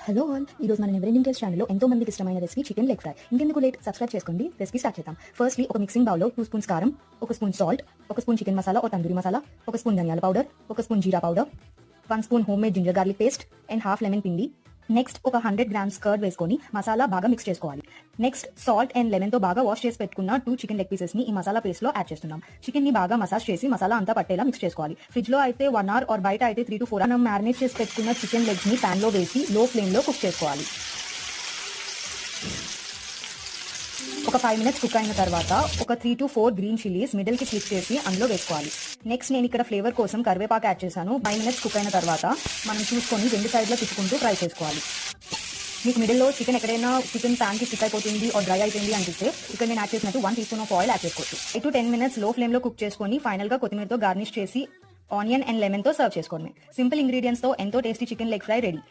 Hello all, ఈ రోజు మన నెవర్ ఎండింగ్ టేస్ట్ ఛానల్లో ఎంతో మందికి ఇష్టమైన రెసిపీ చికెన్ లెగ్ ఫ్రై. ఇంకెందుకు లేట్, సబ్స్క్రైబ్ చేసుకోండి. రెసిపీ స్టార్ట్ చేద్దాం. ఫస్ట్లీ ఒక మిక్సింగ్ బౌల్లో 2 స్పూన్స్ కారం, 1 spoon salt, 1 spoon chicken masala or tandoori masala, 1 spoon ధనియాల powder, 1 spoon jeera powder, 1 spoon home made ginger garlic paste and half lemon పిండి. నెక్స్ట్ ఒక 100 గ్రామ్స్ కర్డ్ వేసుకొని మసాలా బాగా మిక్స్ చేసుకోవాలి. నెక్స్ట్ సాల్ట్ అండ్ లెమన్ తో బాగా వాష్ చేసి పెట్టుకున్న 2 చికెన్ లెగ్ పీసెస్ ని ఈ మసాలా పేస్ట్ లో యాడ్ చేస్తున్నాం. చికెన్ ని బాగా మసాజ్ చేసి మసాలా అంతా పట్టేలా మిక్స్ చేసుకోవాలి. ఫ్రిడ్జ్ లో అయితే 1 అవర్ or బయట అయితే 3 to 4 మనం మ్యారినేట్ చేసి పెట్టుకున్న చికెన్ లెగ్స్ ని పాన్ లో వేసి లో ఫ్లేమ్ లో కుక్ చేసుకోవాలి. ఒక 5 minutes కుక్ అయిన తర్వాత ఒక 3 to 4 గ్రీన్ చిల్లీస్ మిడిల్ కి స్లిప్ చేసి అందులో వేసుకోవాలి. నెక్స్ట్ నేను ఇక్కడ ఫ్లేవర్ కోసం కరివేపాకు యాడ్ చేశాను. 5 minutes కుక్ అయిన తర్వాత మనం చూసుకొని 2 సైడ్లో తిప్పుకుంటూ ఫ్రై చేసుకోవాలి. మీకు మిడిల్లో చికెన్ ఎక్కడైనా చికెన్ ప్యాన్ కి స్టిక్ అయిపోతుంది or డ్రై అయిపోయింది అనిపిస్తే ఇక్కడ నేను యాడ్ చేసినట్టు 1 teaspoon ఆఫ్ ఆయిల్ యాడ్ చేసుకోవచ్చు. 8 to 10 minutes లో ఫ్లేమ్ లో కుక్ చేసుకొని ఫైనల్ గా కొత్తిమీరతో గార్నిష్ చేసి ఆనియన్ అండ్ లెమన్ తో సర్వ్ చేసుకోండి. సింపుల్ ఇంగ్రీడియంట్స్ తో ఎంతో tasty chicken leg fry ready.